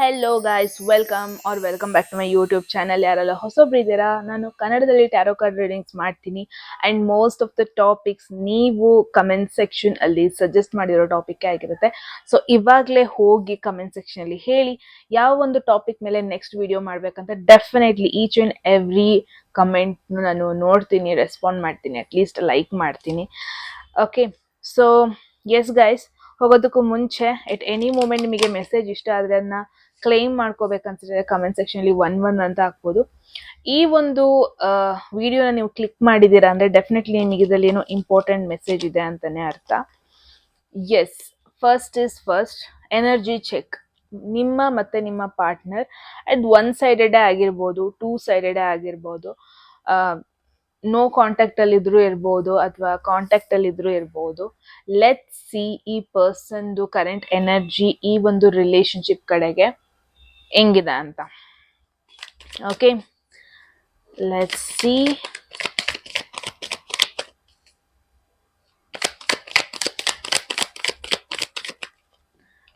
Hello guys, welcome back to my YouTube channel. ಯಾರೆಲ್ಲ ಹೊಸೊಬ್ರಿದ್ದೀರಾ, ನಾನು ಕನ್ನಡದಲ್ಲಿ ಟ್ಯಾರೋ ಕಾರ್ಡ್ ರೀಡಿಂಗ್ಸ್ ಮಾಡ್ತೀನಿ. And most of the topics ನೀವು ಕಮೆಂಟ್ ಸೆಕ್ಷನ್ ಅಲ್ಲಿ ಸಜೆಸ್ಟ್ ಮಾಡಿರೋ ಟಾಪಿಕ್ ಆಗಿರುತ್ತೆ. ಸೊ ಇವಾಗಲೇ ಹೋಗಿ ಕಮೆಂಟ್ ಸೆಕ್ಷನ್ ಅಲ್ಲಿ ಹೇಳಿ ಯಾವ ಒಂದು ಟಾಪಿಕ್ ಮೇಲೆ ನೆಕ್ಸ್ಟ್ ವಿಡಿಯೋ ಮಾಡ್ಬೇಕಂತ. Definitely each and every comment ನಾನು ನೋಡ್ತೀನಿ, ರೆಸ್ಪಾಂಡ್ ಮಾಡ್ತೀನಿ, ಅಟ್ಲೀಸ್ಟ್ ಲೈಕ್ ಮಾಡ್ತೀನಿ. ಓಕೆ, ಸೊ ಎಸ್ ಗೈಸ್, ಹೋಗೋದಕ್ಕೂ ಮುಂಚೆ ಎಟ್ ಎನಿ ಮೂಮೆಂಟ್ ನಿಮಗೆ ಮೆಸೇಜ್ ಇಷ್ಟ ಆದರೆ ಅದನ್ನ ಕ್ಲೈಮ್ ಮಾಡ್ಕೋಬೇಕಂತಿದ್ರೆ ಕಮೆಂಟ್ ಸೆಕ್ಷನಲ್ಲಿ 1 ಅಂತ ಹಾಕ್ಬೋದು. ಈ ಒಂದು ವಿಡಿಯೋನ ನೀವು ಕ್ಲಿಕ್ ಮಾಡಿದ್ದೀರಾ ಅಂದರೆ ಡೆಫಿನೆಟ್ಲಿ ನಿಮಗೆ ಇದರಲ್ಲಿ ಏನೋ ಇಂಪಾರ್ಟೆಂಟ್ ಮೆಸೇಜ್ ಇದೆ ಅಂತಾನೆ ಅರ್ಥ. Yes, first is first, energy check. ನಿಮ್ಮ ಮತ್ತೆ ನಿಮ್ಮ ಪಾರ್ಟ್ನರ್ ಅದು 1 ಸೈಡೆಡೇ ಆಗಿರ್ಬೋದು, 2 ಸೈಡೆಡೇ ಆಗಿರ್ಬೋದು, ನೋ ಕಾಂಟ್ಯಾಕ್ಟ್ ಅಲ್ಲಿ ಇದ್ರೂ ಇರ್ಬೋದು ಅಥವಾ ಕಾಂಟ್ಯಾಕ್ಟ್ ಅಲ್ಲಿ ಇದ್ರೂ ಇರ್ಬೋದು. ಲೆಟ್ ಸಿ ಈ ಪರ್ಸನ್ದು ಕರೆಂಟ್ ಎನರ್ಜಿ ಈ ಒಂದು ರಿಲೇಶನ್ಶಿಪ್ ಕಡೆಗೆ ಹೆಂಗಿದೆ ಅಂತ. Okay, let see.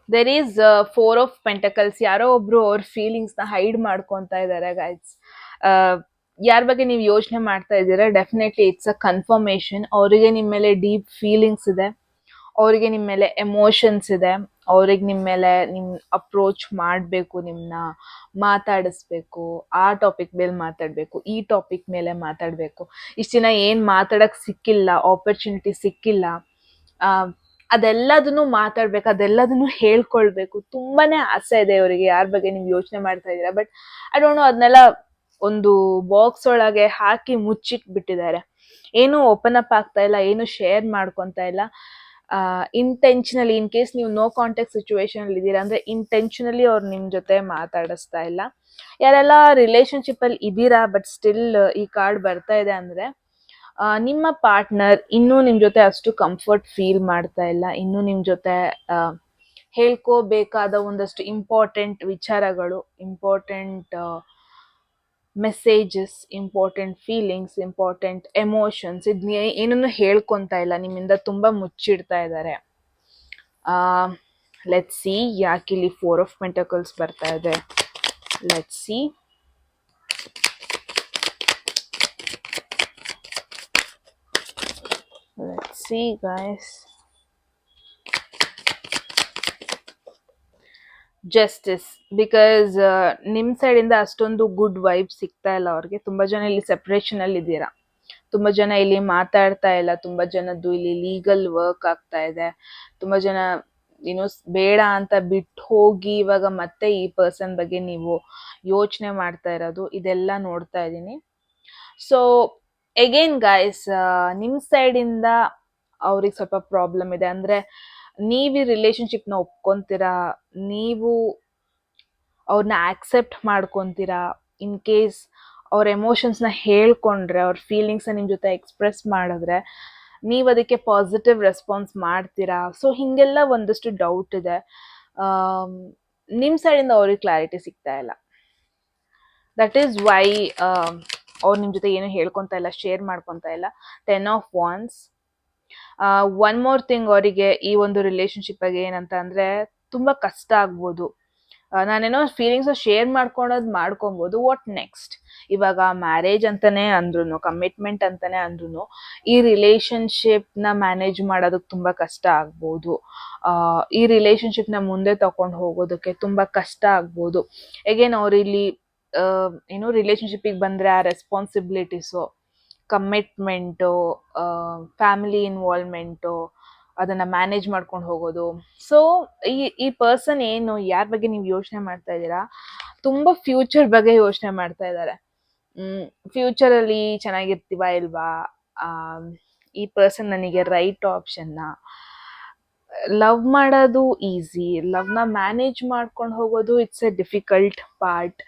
There is 4 of pentacles. ಯಾರೋ ಒಬ್ರು ಅವ್ರ ಫೀಲಿಂಗ್ಸ್ ನ ಹೈಡ್ ಮಾಡ್ಕೊಂತ ಇದ್ದಾರೆ ಗೈಸ್. ಯಾರ ಬಗ್ಗೆ ನೀವು ಯೋಚನೆ ಮಾಡ್ತಾ ಇದ್ದೀರಾ, ಡೆಫಿನೆಟ್ಲಿ ಇಟ್ಸ್ ಅ ಕನ್ಫರ್ಮೇಶನ್. ಅವರಿಗೆ ನಿಮ್ಮ ಮೇಲೆ ಡೀಪ್ ಫೀಲಿಂಗ್ಸ್ ಇದೆ, ಅವರಿಗೆ ನಿಮ್ಮ ಮೇಲೆ ಎಮೋಷನ್ಸ್ ಇದೆ, ಅವ್ರಿಗೆ ನಿಮ್ಮ ಮೇಲೆ ಅಪ್ರೋಚ್ ಮಾಡಬೇಕು, ನಿಮ್ಮನ್ನ ಮಾತಾಡಿಸ್ಬೇಕು, ಆ ಟಾಪಿಕ್ ಮೇಲೆ ಮಾತಾಡಬೇಕು, ಈ ಟಾಪಿಕ್ ಮೇಲೆ ಮಾತಾಡಬೇಕು. ಇಷ್ಟು ದಿನ ಏನು ಮಾತಾಡಕ್ಕೆ ಸಿಕ್ಕಿಲ್ಲ, ಆಪರ್ಚುನಿಟಿ ಸಿಕ್ಕಿಲ್ಲ, ಅದೆಲ್ಲದನ್ನು ಮಾತಾಡ್ಬೇಕು, ಅದೆಲ್ಲದನ್ನು ಹೇಳ್ಕೊಳ್ಬೇಕು. ತುಂಬಾನೇ ಆಸೆ ಇದೆ ಅವರಿಗೆ, ಯಾರ ಬಗ್ಗೆ ನೀವು ಯೋಚನೆ ಮಾಡ್ತಾ ಇದ್ದೀರಾ. ಬಟ್ ಐ ಡೋಂಟ್ ನೋ, ಅದನ್ನೆಲ್ಲ ಒಂದು ಬಾಕ್ಸ್ ಒಳಗೆ ಹಾಕಿ ಮುಚ್ಚಿಟ್ಬಿಟ್ಟಿದ್ದಾರೆ. ಏನು ಓಪನ್ ಅಪ್ ಆಗ್ತಾ ಇಲ್ಲ, ಏನು ಶೇರ್ ಮಾಡ್ಕೊತಾ ಇಲ್ಲ. ಇಂಟೆನ್ಷನಲಿ, ಇನ್ ಕೇಸ್ ನೀವು ನೋ ಕಾಂಟ್ಯಾಕ್ಟ್ ಸಿಚುವೇಶನ್ ಅಲ್ಲಿ ಇದ್ದೀರಾ ಅಂದ್ರೆ ಇಂಟೆನ್ಷನಲಿ ಅವ್ರು ನಿಮ್ ಜೊತೆ ಮಾತಾಡಿಸ್ತಾ ಇಲ್ಲ. ಯಾರೆಲ್ಲ ರಿಲೇಶನ್ಶಿಪ್ ಅಲ್ಲಿ ಇದ್ದೀರಾ ಬಟ್ ಸ್ಟಿಲ್ ಈ ಕಾರ್ಡ್ ಬರ್ತಾ ಇದೆ ಅಂದ್ರೆ ನಿಮ್ಮ ಪಾರ್ಟ್ನರ್ ಇನ್ನೂ ನಿಮ್ ಜೊತೆ ಅಷ್ಟು ಕಂಫರ್ಟ್ ಫೀಲ್ ಮಾಡ್ತಾ ಇಲ್ಲ. ಇನ್ನೂ ನಿಮ್ ಜೊತೆ ಹೇಳ್ಕೋಬೇಕಾದ ಒಂದಷ್ಟು ಇಂಪಾರ್ಟೆಂಟ್ ವಿಚಾರಗಳು, important messages, important feelings, important emotions ಏನನ್ನು ಹೇಳ್ಕೊಂತ ಇಲ್ಲ, ನಿಮ್ಮಿಂದ ತುಂಬಾ ಮುಚ್ಚಿಡ್ತಾ ಇದ್ದಾರೆ. ಲೆಟ್ಸ್ ಸಿ ಯಾಕಿಲ್ಲಿ 4 ಆಫ್ ಪೆಂಟಕಲ್ಸ್ ಬರ್ತಾ ಇದೆ. Let's see. Let's see guys. Justice. Because ನಿಮ್ಮ ಸೈಡಿಂದ ಅಷ್ಟೊಂದು ಗುಡ್ ವೈಬ್ ಸಿಗ್ತಾ ಇಲ್ಲ ಅವ್ರಿಗೆ. ತುಂಬಾ ಜನ ಇಲ್ಲಿ ಸೆಪರೇಷನ್ ಅಲ್ಲಿ ಇದ್ದೀರಾ, ತುಂಬಾ ಜನ ಇಲ್ಲಿ ಮಾತಾಡ್ತಾ ಇಲ್ಲ, ತುಂಬಾ ಜನದ್ದು ಇಲ್ಲಿ ಲೀಗಲ್ ವರ್ಕ್ ಆಗ್ತಾ ಇದೆ. ತುಂಬಾ ಜನ ಏನು ಬೇಡ ಅಂತ ಬಿಟ್ಟು ಹೋಗಿ ಇವಾಗ ಮತ್ತೆ ಈ ಪರ್ಸನ್ ಬಗ್ಗೆ ನೀವು ಯೋಚನೆ ಮಾಡ್ತಾ ಇರೋದು, ಇದೆಲ್ಲ ನೋಡ್ತಾ ಇದ್ದೀನಿ. ಸೊ ಎಗೇನ್ ಗಾಯ್ಸ್, ನಿಮ್ಮ ಸೈಡಿಂದ ಅವ್ರಿಗೆ ಸ್ವಲ್ಪ ಪ್ರಾಬ್ಲಮ್ ಇದೆ. ಅಂದ್ರೆ ನೀವು ಈ ರಿಲೇಶನ್ಶಿಪ್ನ ಒಪ್ಕೊಂತೀರಾ, ನೀವು ಅವ್ರನ್ನ ಆಕ್ಸೆಪ್ಟ್ ಮಾಡ್ಕೊತೀರಾ. ಇನ್ ಕೇಸ್ ಅವ್ರ ಎಮೋಷನ್ಸ್ನ ಹೇಳ್ಕೊಂಡ್ರೆ, ಅವ್ರ ಫೀಲಿಂಗ್ಸ್ನ ನಿಮ್ಮ ಜೊತೆ ಎಕ್ಸ್ಪ್ರೆಸ್ ಮಾಡಿದ್ರೆ ನೀವು ಅದಕ್ಕೆ ಪಾಸಿಟಿವ್ ರೆಸ್ಪಾನ್ಸ್ ಮಾಡ್ತೀರಾ. ಸೊ ಹಿಂಗೆಲ್ಲ ಒಂದಷ್ಟು ಡೌಟ್ ಇದೆ. ನಿಮ್ಮ ಸೈಡಿಂದ ಅವ್ರಿಗೆ ಕ್ಲಾರಿಟಿ ಸಿಗ್ತಾ ಇಲ್ಲ. ದಟ್ ಈಸ್ ವೈ ಅವ್ರು ನಿಮ್ಮ ಜೊತೆ ಏನು ಹೇಳ್ಕೊತಾ ಇಲ್ಲ, ಶೇರ್ ಮಾಡ್ಕೊತಾ ಇಲ್ಲ. 10 ಆಫ್ ವಾನ್ಸ್. ಒನ್ ಮೋರ್ ಥಿಂಗ್, ಅವರಿಗೆ ಈ ಒಂದು ರಿಲೇಶನ್ಶಿಪ್ ಆಗಿ ಏನಂತ ಅಂದ್ರೆ ತುಂಬಾ ಕಷ್ಟ ಆಗ್ಬೋದು. ನಾನೇನೋ ಫೀಲಿಂಗ್ಸ್ ಶೇರ್ ಮಾಡ್ಕೊಬೋದು. What next? ಇವಾಗ ಮ್ಯಾರೇಜ್ ಅಂತಾನೆ ಅಂದ್ರೂ, ಕಮಿಟ್ಮೆಂಟ್ ಅಂತಾನೆ ಅಂದ್ರೂ ಈ ರಿಲೇಶನ್ಶಿಪ್ ನ ಮ್ಯಾನೇಜ್ ಮಾಡೋದಕ್ಕೆ ತುಂಬಾ ಕಷ್ಟ ಆಗ್ಬೋದು. ಈ ರಿಲೇಶನ್ಶಿಪ್ ನ ಮುಂದೆ ತಕೊಂಡು ಹೋಗೋದಕ್ಕೆ ತುಂಬಾ ಕಷ್ಟ ಆಗ್ಬೋದು. ಅಗೇನ್ ಅವ್ರು ಇಲ್ಲಿ ಏನೋ ರಿಲೇಶನ್ಶಿಪ್ಪಿಗೆ ಬಂದ್ರೆ ಆ ರೆಸ್ಪಾನ್ಸಿಬಿಲಿಟೀಸು, ಕಮಿಟ್ಮೆಂಟು, ಫ್ಯಾಮಿಲಿ ಇನ್ವಾಲ್ವ್ಮೆಂಟು, ಅದನ್ನ ಮ್ಯಾನೇಜ್ ಮಾಡ್ಕೊಂಡು ಹೋಗೋದು. ಸೊ ಈ ಪರ್ಸನ್ ಏನು, ಯಾರ ಬಗ್ಗೆ ನೀವು ಯೋಚನೆ ಮಾಡ್ತಾ ಇದ್ದೀರಾ, ತುಂಬಾ ಫ್ಯೂಚರ್ ಬಗ್ಗೆ ಯೋಚನೆ ಮಾಡ್ತಾ ಇದ್ದಾರೆ. ಫ್ಯೂಚರ್ ಅಲ್ಲಿ ಚೆನ್ನಾಗಿರ್ತೀವ ಇಲ್ವಾ, ಈ ಪರ್ಸನ್ ನನಗೆ ರೈಟ್ ಆಪ್ಷನ್ನ. ಲವ್ ಮಾಡೋದು ಈಸಿ, ಲವ್ನ ಮ್ಯಾನೇಜ್ ಮಾಡ್ಕೊಂಡು ಹೋಗೋದು it's a difficult part.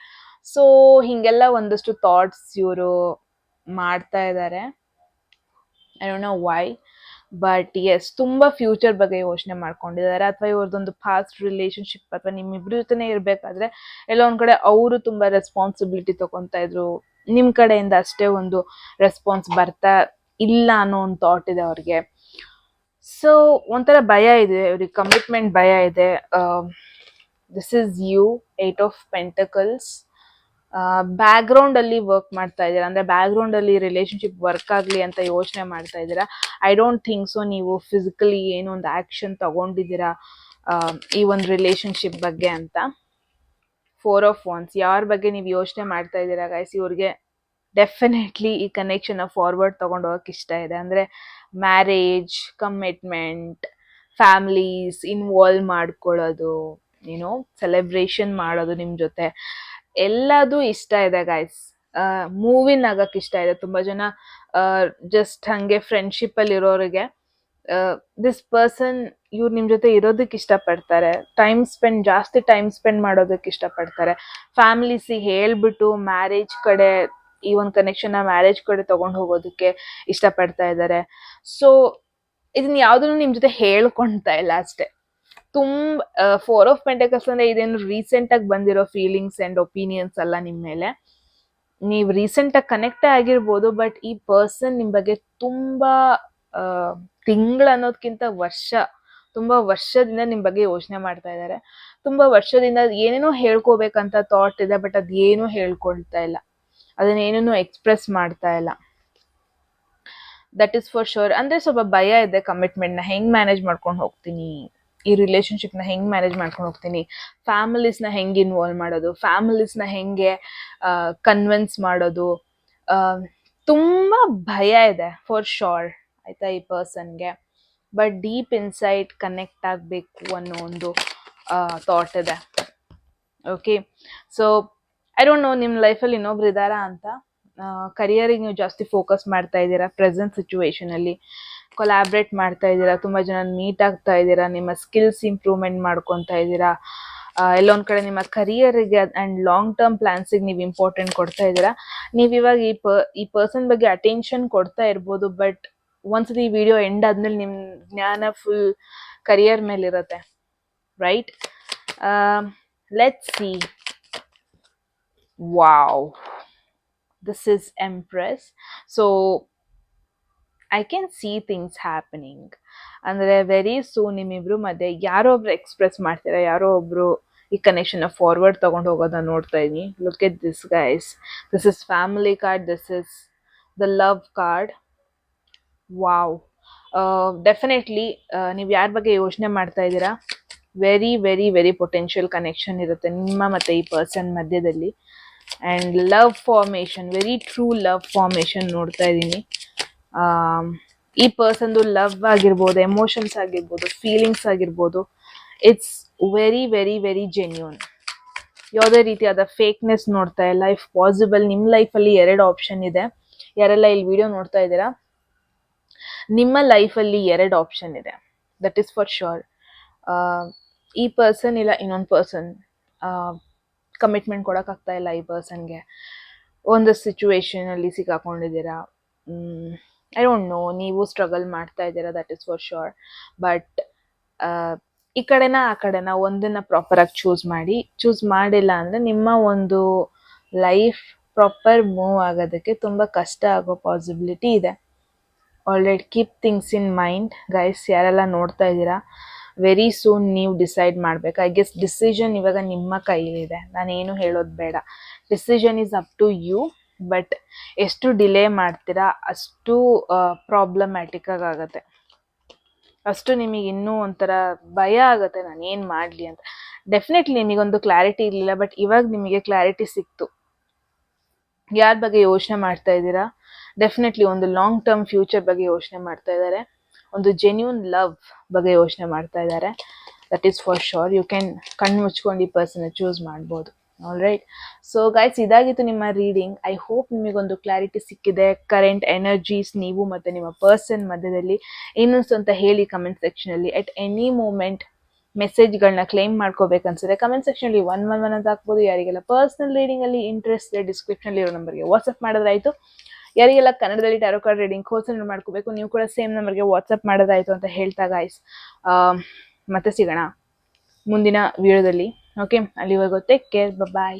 So ಹಿಂಗೆಲ್ಲ ಒಂದಷ್ಟು ಥಾಟ್ಸ್ ಇವರು ಮಾಡ್ತಾ ಇದ್ದಾರೆ. I don't know why, but yes, ತುಂಬಾ ಫ್ಯೂಚರ್ ಬಗ್ಗೆ ಯೋಚನೆ ಮಾಡ್ಕೊಂಡಿದ್ದಾರೆ. ಅಥವಾ ಇವ್ರದೊಂದು ಪಾಸ್ಟ್ ರಿಲೇಶನ್ಶಿಪ್ ಅಥವಾ ನಿಮ್ಮಿಬ್ರ ಜೊತೆನೆ ಇರ್ಬೇಕಾದ್ರೆ ಎಲ್ಲ ಒಂದ್ ಕಡೆ ಅವರು ತುಂಬಾ ರೆಸ್ಪಾನ್ಸಿಬಿಲಿಟಿ ತಗೊಂತಾ ಇದ್ರು, ನಿಮ್ ಕಡೆಯಿಂದ ಅಷ್ಟೇ ಒಂದು ರೆಸ್ಪಾನ್ಸ್ ಬರ್ತಾ ಇಲ್ಲ ಅನ್ನೋ ಒಂದು ಥಾಟ್ ಇದೆ ಅವ್ರಿಗೆ. ಸೊ ಒಂಥರ ಭಯ ಇದೆ ಅವ್ರಿಗೆ, ಕಮಿಟ್ಮೆಂಟ್ ಭಯ ಇದೆ. This is you, 8 of Pentacles. Background ಅಲ್ಲಿ ವರ್ಕ್ ಮಾಡ್ತಾ ಇದ್ದೀರಾ, ಅಂದ್ರೆ ಬ್ಯಾಕ್ ಗ್ರೌಂಡ್ ಅಲ್ಲಿ ರಿಲೇಶನ್ಶಿಪ್ ವರ್ಕ್ ಆಗ್ಲಿ ಅಂತ ಯೋಚನೆ ಮಾಡ್ತಾ ಇದ್ದೀರಾ. ಐ ಡೋಂಟ್ ಥಿಂಕ್ ಸೊ ನೀವು ಫಿಸಿಕಲಿ ಏನೋ ಒಂದು ಆಕ್ಷನ್ ತಗೊಂಡಿದ್ದೀರಾ ಈ ಒಂದು ರಿಲೇಶನ್ಶಿಪ್ ಬಗ್ಗೆ ಅಂತ. 4 of Wands, ಯಾರ ಬಗ್ಗೆ ನೀವು ಯೋಚನೆ ಮಾಡ್ತಾ ಇದ್ದೀರಾ ಗೈಸ್, ಇವ್ರಿಗೆ ಡೆಫಿನೆಟ್ಲಿ ಈ ಕನೆಕ್ಷನ್ ಫಾರ್ವರ್ಡ್ ತಗೊಂಡು ಹೋಗಕ್ಕೆ ಇಷ್ಟ ಇದೆ. ಅಂದ್ರೆ ಮ್ಯಾರೇಜ್, ಕಮಿಟ್ಮೆಂಟ್, ಫ್ಯಾಮಿಲೀಸ್ ಇನ್ವಾಲ್ವ್ ಮಾಡ್ಕೊಳ್ಳೋದು, ಏನೋ ಸೆಲೆಬ್ರೇಷನ್ ಮಾಡೋದು ನಿಮ್ ಜೊತೆ, ಎಲ್ಲದೂ ಇಷ್ಟ ಇದೆ ಗೈಸ್. ಮೂವಿನ್ ಆಗಕ್ಕೆ ಇಷ್ಟ ಇದೆ. ತುಂಬಾ ಜನ ಜಸ್ಟ್ ಹಂಗೆ ಫ್ರೆಂಡ್ಶಿಪ್ ಅಲ್ಲಿ ಇರೋರಿಗೆ ದಿಸ್ ಪರ್ಸನ್ ಇವ್ರು ನಿಮ್ ಜೊತೆ ಇರೋದಕ್ಕೆ ಇಷ್ಟಪಡ್ತಾರೆ, ಜಾಸ್ತಿ ಟೈಮ್ ಸ್ಪೆಂಡ್ ಮಾಡೋದಕ್ಕೆ ಇಷ್ಟಪಡ್ತಾರೆ. ಫ್ಯಾಮಿಲೀಸಿಗೆ ಹೇಳ್ಬಿಟ್ಟು ಮ್ಯಾರೇಜ್ ಕಡೆ, ಈ ಒಂದು ಕನೆಕ್ಷನ್ ಮ್ಯಾರೇಜ್ ಕಡೆ ತಗೊಂಡು ಹೋಗೋದಕ್ಕೆ ಇಷ್ಟಪಡ್ತಾ ಇದ್ದಾರೆ. ಸೊ ಇದನ್ನ ಯಾವ್ದನ್ನು ನಿಮ್ ಜೊತೆ ಹೇಳ್ಕೊಂತ ಇಲ್ಲ ಅಷ್ಟೇ. 4 of Pentacles ಅಂದ್ರೆ ಇದೇನು ರೀಸೆಂಟ್ ಆಗಿ ಬಂದಿರೋ ಫೀಲಿಂಗ್ಸ್ ಅಂಡ್ ಒಪಿನಿಯನ್ಸ್ ಅಲ್ಲ ನಿಮ್ಮ ಮೇಲೆ. ನೀವು ರೀಸೆಂಟ್ ಆಗಿ ಕನೆಕ್ಟ್ ಆಗಿರ್ಬೋದು, ಬಟ್ ಈ ಪರ್ಸನ್ ನಿಮ್ ಬಗ್ಗೆ ತುಂಬಾ ತಿಂಗಳು ಅನ್ನೋದಕ್ಕಿಂತ ತುಂಬಾ ವರ್ಷದಿಂದ ನಿಮ್ ಬಗ್ಗೆ ಯೋಚನೆ ಮಾಡ್ತಾ ಇದ್ದಾರೆ. ತುಂಬಾ ವರ್ಷದಿಂದ ಏನೇನೋ ಹೇಳ್ಕೋಬೇಕಂತ ಥಾಟ್ ಇದೆ, ಬಟ್ ಅದೇನೂ ಹೇಳ್ಕೊಳ್ತಾ ಇಲ್ಲ, ಅದನ್ನೇನೂ ಎಕ್ಸ್ಪ್ರೆಸ್ ಮಾಡ್ತಾ ಇಲ್ಲ. That is for sure. ಅಂದ್ರೆ ಸ್ವಲ್ಪ ಭಯ ಇದೆ, ಕಮಿಟ್ಮೆಂಟ್ ನ ಹೆಂಗ್ ಮ್ಯಾನೇಜ್ ಮಾಡ್ಕೊಂಡು ಹೋಗ್ತೀನಿ, ಈ ರಿಲೇಶನ್ಶಿಪ್ ನ ಹೆಂಗ್ ಮ್ಯಾನೇಜ್ ಮಾಡ್ಕೊಂಡು ಹೋಗ್ತೀನಿ, ಫ್ಯಾಮಿಲೀಸ್ ನ ಹೆಂಗ್ ಇನ್ವಾಲ್ವ್ ಮಾಡೋದು, ಫ್ಯಾಮಿಲೀಸ್ ನ ಹೆಂಗೆ ಕನ್ವಿನ್ಸ್ ಮಾಡೋದು, ತುಂಬಾ ಭಯ ಇದೆ ಫಾರ್ ಶೋರ್ ಆಯ್ತಾ ಈ ಪರ್ಸನ್ಗೆ. ಬಟ್ ಡೀಪ್ ಇನ್ಸೈಡ್ ಕನೆಕ್ಟ್ ಆಗಬೇಕು ಅನ್ನೋ ಒಂದು ಥಾಟ್ ಇದೆ. Okay, so I don't no ನಿಮ್ಮ ಲೈಫಲ್ಲಿ ಇನ್ನೊಬ್ರು ಇದ್ದಾರಾ ಅಂತ. ಕರಿಯರಿಗೆ ನೀವು ಜಾಸ್ತಿ ಫೋಕಸ್ ಮಾಡ್ತಾ ಇದ್ದೀರಾ ಪ್ರೆಸೆಂಟ್ ಸಿಚುವೇಶನ್ ಅಲ್ಲಿ, ಕೊಲಾಬ್ರೇಟ್ ಮಾಡ್ತಾ ಇದ್ದೀರಾ, ತುಂಬಾ ಜನ ಮೀಟ್ ಆಗ್ತಾ ಇದ್ದೀರಾ, ನಿಮ್ಮ ಸ್ಕಿಲ್ಸ್ ಇಂಪ್ರೂವ್ಮೆಂಟ್ ಮಾಡ್ಕೊತಾ ಇದ್ದೀರಾ. ಎಲ್ಲೊಂದ್ ಕಡೆ ನಿಮ್ಮ ಕರಿಯರಿಗೆ ಅಂಡ್ ಲಾಂಗ್ ಟರ್ಮ್ ಪ್ಲಾನ್ಸಿಗೆ ನೀವು ಇಂಪಾರ್ಟೆಂಟ್ ಕೊಡ್ತಾ ಇದ್ದೀರಾ. ನೀವು ಇವಾಗ ಈ ಪರ್ಸನ್ ಬಗ್ಗೆ ಅಟೆನ್ಷನ್ ಕೊಡ್ತಾ ಇರ್ಬೋದು, ಬಟ್ ಒಂದ್ಸತಿ ಈ ವಿಡಿಯೋ ಎಂಡ್ ಆದ್ಮೇಲೆ ನಿಮ್ ಜ್ಞಾನ ಫುಲ್ ಕರಿಯರ್ ಮೇಲೆ ಇರುತ್ತೆ, right? Let's see. Wow, this is Empress. So I can see things happening. ಅಂದ್ರೆ ವೆರಿ ಸೂನ್ ನಿಮ್ಮಿಬ್ರು ಮಧ್ಯೆ ಯಾರೋ ಒಬ್ರು ಎಕ್ಸ್ಪ್ರೆಸ್ ಮಾಡ್ತೀರಾ, ಯಾರೋ ಒಬ್ರು ಈ ಕನೆಕ್ಷನ್ ಫಾರ್ವರ್ಡ್ ತಗೊಂಡು ಹೋಗೋದನ್ನ ನೋಡ್ತಾ ಇದೀನಿ. Look at this guys, this is family card, this is the love card. Wow, definitely ನೀವು ಯಾರ ಬಗ್ಗೆ ಯೋಚನೆ ಮಾಡ್ತಾ ಇದ್ದೀರಾ, very very very potential connection ಇರುತ್ತೆ ನಿಮ್ಮ ಮತ್ತೆ ಈ ಪರ್ಸನ್ ಮಧ್ಯದಲ್ಲಿ. And love formation, very true love formation ನೋಡ್ತಾ ಇದ್ದೀನಿ. ಈ ಪರ್ಸನ್ದು ಲವ್ ಆಗಿರ್ಬೋದು, ಎಮೋಷನ್ಸ್ ಆಗಿರ್ಬೋದು, ಫೀಲಿಂಗ್ಸ್ ಆಗಿರ್ಬೋದು, it's very very very genuine. ಯಾವುದೇ ರೀತಿಯಾದ ಫೇಕ್ನೆಸ್ ನೋಡ್ತಾ ಇಲ್ಲ. ಇಫ್ ಪಾಸಿಬಲ್ ನಿಮ್ಮ ಲೈಫಲ್ಲಿ 2 ಆಪ್ಷನ್ ಇದೆ. ಯಾರೆಲ್ಲ ಇಲ್ಲಿ ವಿಡಿಯೋ ನೋಡ್ತಾ ಇದ್ದೀರಾ, ನಿಮ್ಮ ಲೈಫಲ್ಲಿ 2 ಆಪ್ಷನ್ ಇದೆ, ದಟ್ ಈಸ್ ಫಾರ್ ಶೋರ್. ಈ ಪರ್ಸನ್ ಇಲ್ಲ ಇನ್ನೊಂದು ಪರ್ಸನ್ ಕಮಿಟ್ಮೆಂಟ್ ಕೊಡೋಕ್ಕಾಗ್ತಾ ಇಲ್ಲ ಈ ಪರ್ಸನ್ಗೆ. ಒಂದು ಸಿಚುವೇಶನ್ ಅಲ್ಲಿ ಸಿಕ್ಕಾಕೊಂಡಿದ್ದೀರಾ. ಐ ಡೋಂಟ್ ನೋ, ನೀವು ಸ್ಟ್ರಗಲ್ ಮಾಡ್ತಾ ಇದ್ದೀರಾ, that is for sure. But ಈ ಕಡೆನ ಆ ಕಡೆನ ಒಂದನ್ನ ಪ್ರಾಪರ್ ಆಗಿ ಚೂಸ್ ಮಾಡಿಲ್ಲ ಅಂದ್ರೆ ನಿಮ್ಮ ಒಂದು ಲೈಫ್ ಪ್ರಾಪರ್ ಮೂವ್ ಆಗೋದಕ್ಕೆ ತುಂಬಾ ಕಷ್ಟ ಆಗೋ ಪಾಸಿಬಿಲಿಟಿ ಇದೆ. Already keep things in mind guys. ಯಾರೆಲ್ಲ ನೋಡ್ತಾ ಇದ್ದೀರಾ, ವೆರಿ ಸೂನ್ ನೀವು ಡಿಸೈಡ್ ಮಾಡ್ಬೇಕು. ಐ ಗೆಸ್ ಡಿಸಿಷನ್ ಇವಾಗ ನಿಮ್ಮ ಕೈಲಿದೆ, ನಾನೇನು ಹೇಳೋದು ಬೇಡ. Decision is up to you. But ಎಷ್ಟು ಡಿಲೇ ಮಾಡ್ತೀರಾ ಅಷ್ಟು ಪ್ರಾಬ್ಲಮ್ಯಾಟಿಕ್ ಆಗುತ್ತೆ, ಅಷ್ಟು ನಿಮಗೆ ಇನ್ನೂ ಒಂಥರ ಭಯ ಆಗುತ್ತೆ, ನಾನು ಏನು ಮಾಡಲಿ ಅಂತ. ಡೆಫಿನೆಟ್ಲಿ ನಿಮಗೊಂದು ಕ್ಲಾರಿಟಿ ಇರಲಿಲ್ಲ, ಬಟ್ ಇವಾಗ ನಿಮಗೆ ಕ್ಲಾರಿಟಿ ಸಿಕ್ತು. ಯಾರ ಬಗ್ಗೆ ಯೋಚನೆ ಮಾಡ್ತಾ ಇದ್ದೀರಾ, ಡೆಫಿನೆಟ್ಲಿ ಒಂದು ಲಾಂಗ್ ಟರ್ಮ್ ಫ್ಯೂಚರ್ ಬಗ್ಗೆ ಯೋಚನೆ ಮಾಡ್ತಾ ಇದ್ದಾರೆ, ಒಂದು ಜೆನ್ಯೂನ್ ಲವ್ ಬಗ್ಗೆ ಯೋಚನೆ ಮಾಡ್ತಾ ಇದ್ದಾರೆ, that is for sure. You can ಕಣ್ಣು ಮುಚ್ಕೊಂಡು ಈ ಪರ್ಸನ್ ಚೂಸ್ ಮಾಡ್ಬೋದು. ಆಲ್ ರೈಟ್, ಸೊ ಗೈಸ್, ಇದಾಗಿತ್ತು ನಿಮ್ಮ ರೀಡಿಂಗ್. ಐ ಹೋಪ್ ನಿಮಗೊಂದು ಕ್ಲಾರಿಟಿ ಸಿಕ್ಕಿದೆ. ಕರೆಂಟ್ ಎನರ್ಜೀಸ್ ನೀವು ಮತ್ತು ನಿಮ್ಮ ಪರ್ಸನ್ ಮಧ್ಯದಲ್ಲಿ ಇನ್ನೊಂದು ಅಂತ ಹೇಳಿ ಕಮೆಂಟ್ ಸೆಕ್ಷನಲ್ಲಿ. ಎಟ್ ಎನಿ ಮೂಮೆಂಟ್ ಮೆಸೇಜ್ಗಳನ್ನ ಕ್ಲೈಮ್ ಮಾಡ್ಕೋಬೇಕನ್ಸಿದ್ರೆ ಕಮೆಂಟ್ ಸೆಕ್ಷನಲ್ಲಿ 111 ಅಂತ ಹಾಕ್ಬೋದು. ಯಾರಿಗೆಲ್ಲ ಪರ್ಸನಲ್ ರೀಡಿಂಗಲ್ಲಿ ಇಂಟ್ರೆಸ್ಟ್ ಇದೆ, ಡಿಸ್ಕ್ರಿಪ್ಷನಲ್ಲಿ ಇರೋ ನಂಬರ್ಗೆ ವಾಟ್ಸಪ್ ಮಾಡೋದಾಯಿತು. ಯಾರಿಗೆಲ್ಲ ಕನ್ನಡದಲ್ಲಿ ಟ್ಯಾರೋ ಕಾರ್ಡ್ ರೀಡಿಂಗ್ ಕೋರ್ಸ್ ಮಾಡ್ಕೋಬೇಕು, ನೀವು ಕೂಡ ಸೇಮ್ ನಂಬರ್ಗೆ ವಾಟ್ಸಪ್ ಮಾಡೋದಾಯಿತು ಅಂತ ಹೇಳ್ತಾ ಗೈಸ್, ಮತ್ತೆ ಸಿಗೋಣ ಮುಂದಿನ ವಿಡಿಯೋದಲ್ಲಿ. ಓಕೆ, ಅಲ್ಲಿವರೆಗೂ ಟೇಕ್ ಕೇರ್, ಬಾಯ್.